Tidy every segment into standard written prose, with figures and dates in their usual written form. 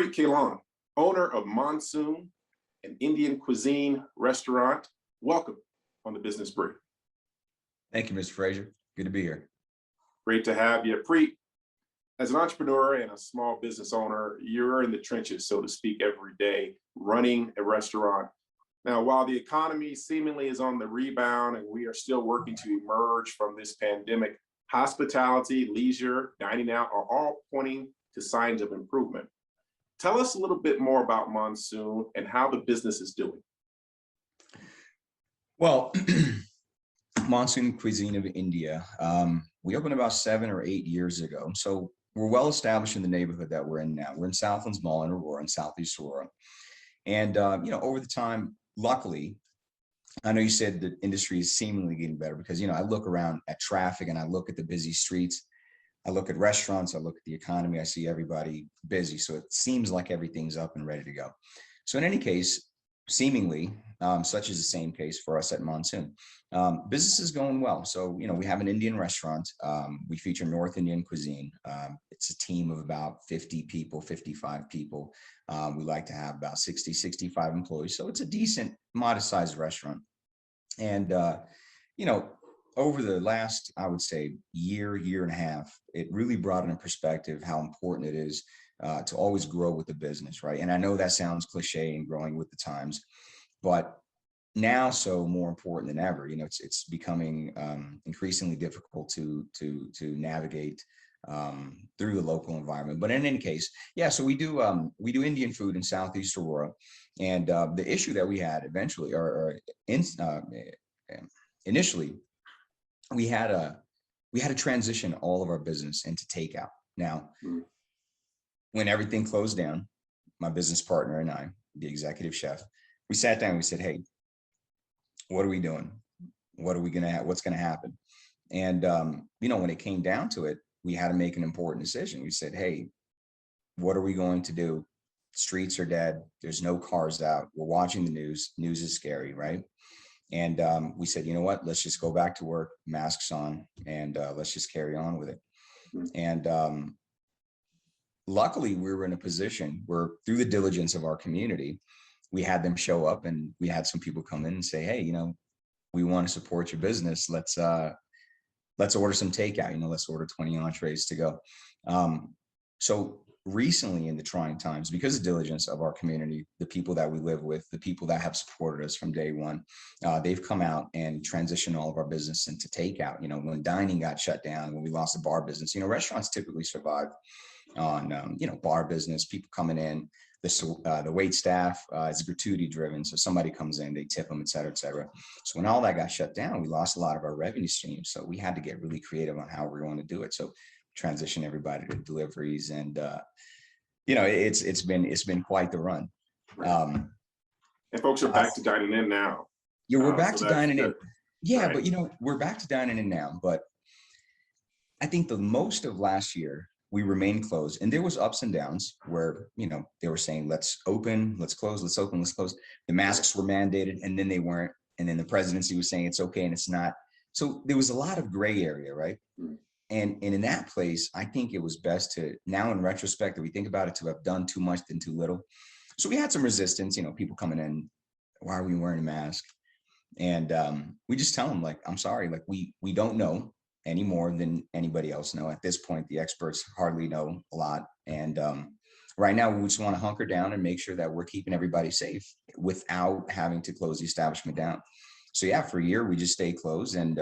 Preet Kahlon, owner of Monsoon, an Indian cuisine restaurant. Welcome on the Business Brief. Thank you, Mr. Frazier. Good to be here. Great to have you. Preet, as an entrepreneur and a small business owner, you're in the trenches, so to speak, every day, running a restaurant. Now, while the economy seemingly is on the rebound and we are still working to emerge from this pandemic, hospitality, leisure, dining out are all pointing to signs of improvement. Tell us a little bit more about Monsoon and how the business is doing. Well, Monsoon Cuisine of India, we opened about 7 or 8 years ago. So we're well established in the neighborhood that we're in now. We're in Southlands Mall in Aurora, in Southeast Aurora. And, over the time, luckily, I know you said the industry is seemingly getting better because, I look around at traffic and I look at the busy streets. I look at restaurants, I look at the economy, I see everybody busy. So it seems like everything's up and ready to go. So in any case, seemingly, such is the same case for us at Monsoon. Business is going well. So, we have an Indian restaurant. We feature North Indian cuisine. It's a team of about 50 people, 55 people. We like to have about 60, 65 employees. So it's a decent, modest sized restaurant. And, over the last, I would say, year and a half, it really brought in perspective how important it is to always grow with the business, right? And I know that sounds cliche and growing with the times, but now so more important than ever. It's becoming increasingly difficult to navigate through the local environment. But in any case, yeah. So we do Indian food in Southeast Aurora, and the issue that we had eventually, initially, we had to transition all of our business into takeout. Now, when everything closed down, my business partner and I, the executive chef, we sat down and we said, hey, what are we doing? What's gonna happen? And when it came down to it, we had to make an important decision. We said, hey, what are we going to do? Streets are dead. There's no cars out. We're watching the news. News is scary, right? And we said, you know what, let's just go back to work, masks on, and let's just carry on with it. And luckily, we were in a position where through the diligence of our community, we had them show up and we had some people come in and say, hey, we want to support your business. Let's order some takeout, let's order 20 entrees to go. So recently in the trying times, because of diligence of our community, the people that we live with, the people that have supported us from day one, they've come out and transitioned all of our business into takeout. When dining got shut down, when we lost the bar business, restaurants typically survive on, bar business, people coming in, the wait staff is gratuity driven. So somebody comes in, they tip them, et cetera, et cetera. So when all that got shut down, we lost a lot of our revenue streams. So we had to get really creative on how we're going to do it. So transition everybody to deliveries, and it's been quite the run. And folks are back to dining in now. Yeah, we're back to dining in. Yeah, right. But we're back to dining in now. But I think the most of last year we remained closed, and there was ups and downs where they were saying let's open, let's close, let's open, let's close. The masks were mandated, and then they weren't, and then the presidency was saying it's okay and it's not. So there was a lot of gray area, right? And in that place, I think it was best to, now in retrospect, that we think about it, to have done too much than too little. So we had some resistance, people coming in, why are we wearing a mask? And we just tell them, I'm sorry, we don't know any more than anybody else know. At this point, the experts hardly know a lot. And right now, we just want to hunker down and make sure that we're keeping everybody safe without having to close the establishment down. So yeah, for a year, we just stayed closed. And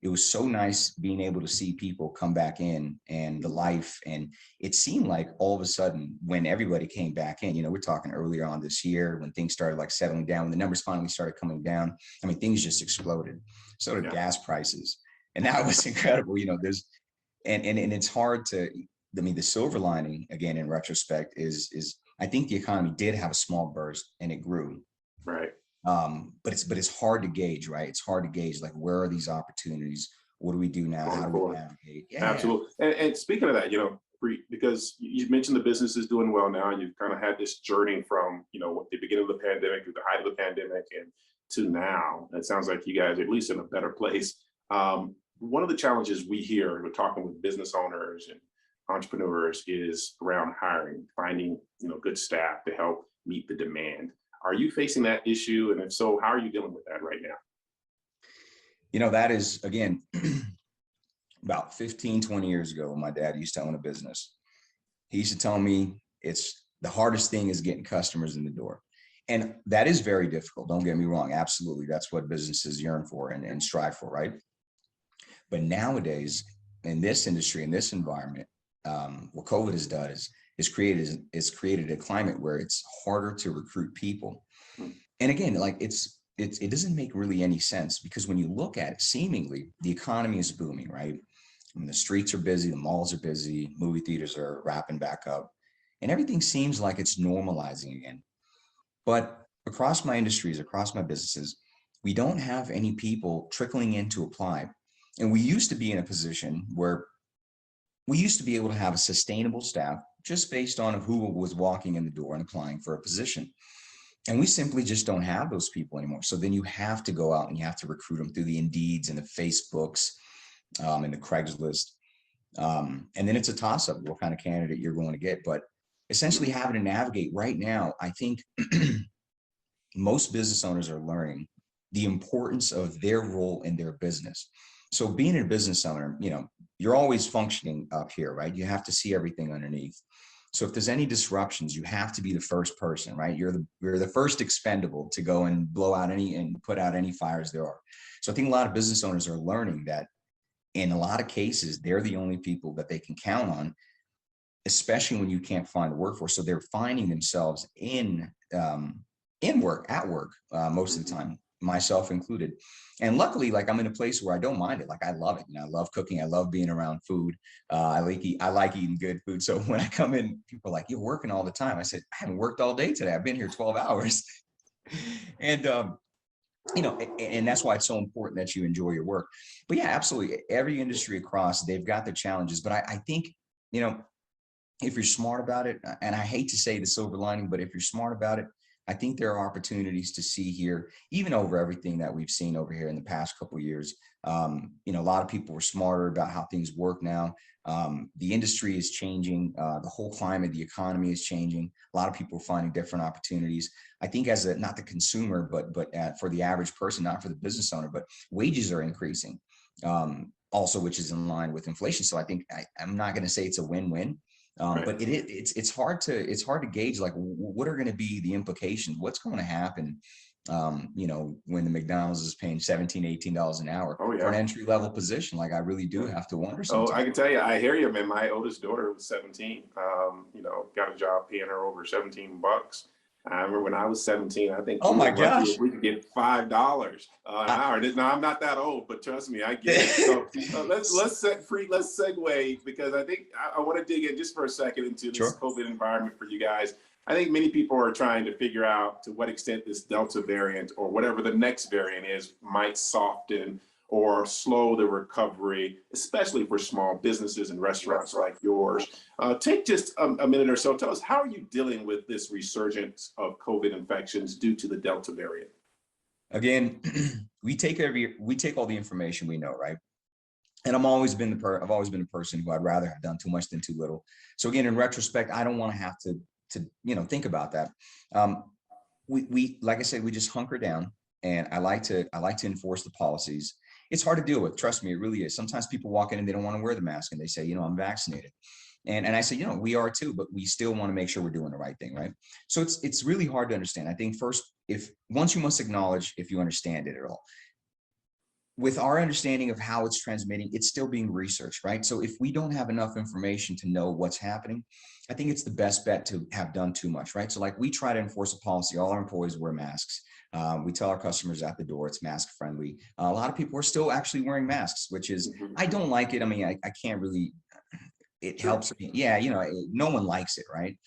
it was so nice being able to see people come back in and the life. And it seemed like all of a sudden when everybody came back in, we're talking earlier on this year when things started settling down, when the numbers finally started coming down, things just exploded. So did gas prices. And that was incredible. There's, and it's hard to, the silver lining again, in retrospect is I think the economy did have a small burst and it grew. Right. But it's hard to gauge, right? It's hard to gauge, where are these opportunities? What do we do now? How do we navigate? Yeah. Absolutely. And speaking of that, Preet, because you mentioned the business is doing well now, and you've kind of had this journey from, the beginning of the pandemic, through the height of the pandemic, and to now. It sounds like you guys are at least in a better place. One of the challenges we hear, we're talking with business owners and entrepreneurs is around hiring, finding, good staff to help meet the demand. Are you facing that issue? And if so, how are you dealing with that right now? That is, again, about 15, 20 years ago, when my dad used to own a business, he used to tell me it's the hardest thing is getting customers in the door. And that is very difficult. Don't get me wrong. Absolutely. That's what businesses yearn for and strive for, right? But nowadays, in this industry, in this environment, what COVID has done is created a climate where it's harder to recruit people. And again, like it doesn't make really any sense, because when you look at it, seemingly the economy is booming, right? I mean, the streets are busy, the malls are busy, movie theaters are wrapping back up, and everything seems like it's normalizing again. But across my industries, across my businesses, we don't have any people trickling in to apply. And we used to be in a position where we used to be able to have a sustainable staff just based on who was walking in the door and applying for a position. And we simply just don't have those people anymore. So then you have to go out and you have to recruit them through the Indeeds and the Facebooks and the Craigslist. And then it's a toss-up what kind of candidate you're going to get. But essentially having to navigate right now, I think most business owners are learning the importance of their role in their business. So being a business owner, you're always functioning up here, right? You have to see everything underneath. So if there's any disruptions, you have to be the first person, right? You're the first expendable to go and blow out and put out any fires there are. So I think a lot of business owners are learning that in a lot of cases, they're the only people that they can count on, especially when you can't find a workforce. So they're finding themselves in work, at work, most of the time, myself included. And luckily, like, I'm in a place where I don't mind it. Like, I love it. I love cooking. I love being around food. I like eating good food. So when I come in, people are like, "You're working all the time." I said, "I haven't worked all day today. I've been here 12 hours. And, and that's why it's so important that you enjoy your work. But yeah, absolutely. Every industry across, they've got their challenges. But I think, if you're smart about it, and I hate to say the silver lining, but if you're smart about it, I think there are opportunities to see here, even over everything that we've seen over here in the past couple of years. A lot of people are smarter about how things work now. The industry is changing. The whole climate, the economy is changing. A lot of people are finding different opportunities. I think as not the consumer, but for the average person, not for the business owner, but wages are increasing also, which is in line with inflation. So I think I'm not going to say it's a win-win. Right. But it's hard to gauge, like, what are going to be the implications? What's going to happen, when the McDonald's is paying $17, $18 an hour for an entry level position? Like, I really do have to wonder sometimes. Oh, I can tell you, I hear you, man. My oldest daughter was 17, got a job paying her over $17. I remember when I was 17, I think, oh my gosh, we could get $5 an hour. Now, I'm not that old, but trust me, I get it. So let's segue, because I think I want to dig in just for a second into this COVID environment for you guys. I think many people are trying to figure out to what extent this Delta variant, or whatever the next variant is, might soften or slow the recovery, especially for small businesses and restaurants like yours. Take just a minute or so. Tell us, how are you dealing with this resurgence of COVID infections due to the Delta variant? Again, we take all the information we know, right? And I've always been a person who I'd rather have done too much than too little. So again, in retrospect, I don't want to have to think about that. We like I said, we just hunker down, and I like to enforce the policies. It's hard to deal with. Trust me, it really is. Sometimes people walk in and they don't want to wear the mask, and they say, I'm vaccinated. And I say, we are too, but we still want to make sure we're doing the right thing, right? So it's really hard to understand. I think first, once you must acknowledge if you understand it at all. With our understanding of how it's transmitting, it's still being researched, right? So if we don't have enough information to know what's happening, I think it's the best bet to have done too much, right? So like, we try to enforce a policy. All our employees wear masks. We tell our customers at the door it's mask friendly. A lot of people are still actually wearing masks, which is, I don't like it. I mean, I can't really, it helps me. Yeah, no one likes it, right?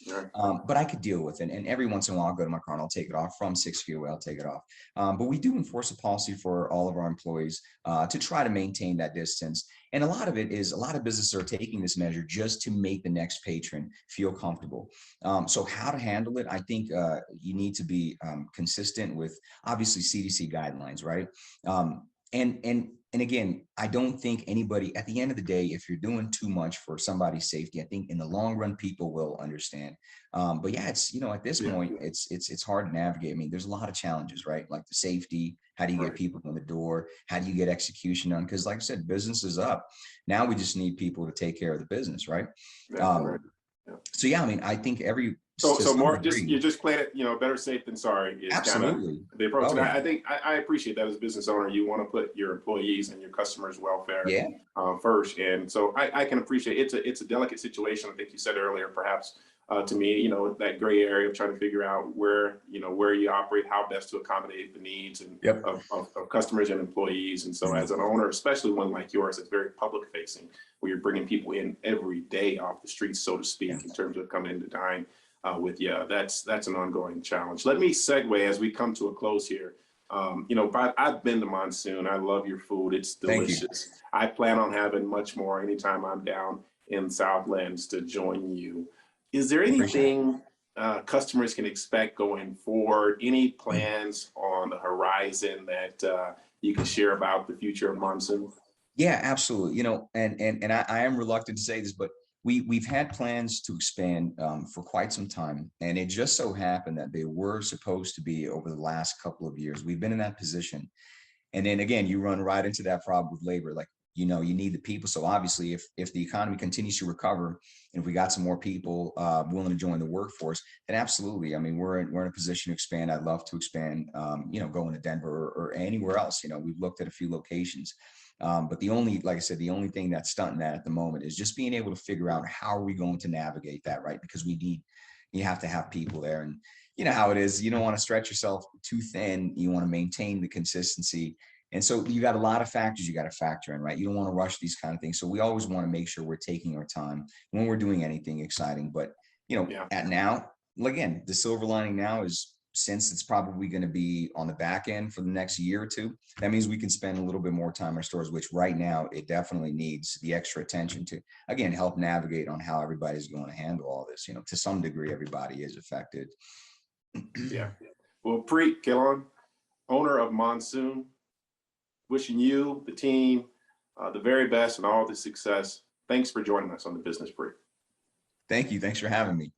But I could deal with it. And every once in a while, I'll go to my car and I'll take it off. From 6 feet away, I'll take it off. But we do enforce a policy for all of our employees to try to maintain that distance. And a lot of it is, a lot of businesses are taking this measure just to make the next patron feel comfortable. So how to handle it, I think you need to be consistent with, obviously, CDC guidelines, right? And again, I don't think anybody, at the end of the day, if you're doing too much for somebody's safety, I think in the long run people will understand. But yeah, it's, you know, at this Yeah, point, it's hard to navigate. I mean, there's a lot of challenges, right? Like the safety. How do you get right. people in the door? How do you get execution done? Because like I said, business is up. Now we just need people to take care of the business, right? Exactly right. Um, Yeah. so yeah, I mean, I think every So, to some more just degree, you're just playing it, better safe than sorry is kind of absolutely. the approach. Oh And yeah, I think I appreciate that as a business owner, you want to put your employees and your customers' welfare yeah, first. And so I can appreciate it's a delicate situation. I think you said earlier, perhaps to me, that gray area of trying to figure out where you operate, how best to accommodate the needs and yep. of customers and employees. And so as an owner, especially one like yours, it's very public facing, where you're bringing people in every day off the streets, so to Yeah. speak, in terms of coming in to dine with you. That's an ongoing challenge. Let me segue as we come to a close here. But I've been to Monsoon. I love your food. It's Thank you. delicious. I plan on having much more anytime I'm down in Southlands to join you. Is there Appreciate anything customers can expect going forward? Any plans on the horizon that you can share about the future of Monsoon? Yeah, absolutely. You know, and I am reluctant to say this, but we've had plans to expand for quite some time, and it just so happened that they were supposed to be over the last couple of years. We've been in that position, and then again, you run right into that problem with labor. Like, you need the people. So obviously, if the economy continues to recover, and if we got some more people willing to join the workforce, then absolutely. I mean, we're in a position to expand. I'd love to expand. Going to Denver or anywhere else. We've looked at a few locations. But like I said, the only thing that's stunting that at the moment is just being able to figure out how are we going to navigate that, right? Because you have to have people there, and you know how it is. You don't want to stretch yourself too thin. You want to maintain the consistency. And so you got a lot of factors you got to factor in, right? You don't want to rush these kind of things. So we always want to make sure we're taking our time when we're doing anything exciting. But Yeah. at now, again, the silver lining now is, since it's probably going to be on the back end for the next year or two, that means we can spend a little bit more time in our stores, which right now it definitely needs the extra attention to, again, help navigate on how everybody's going to handle all this. To some degree, everybody is affected. Yeah. Well, Preet Kahlon, owner of Monsoon, wishing you, the team, the very best and all the success. Thanks for joining us on the Business Brief. Thank you. Thanks for having me.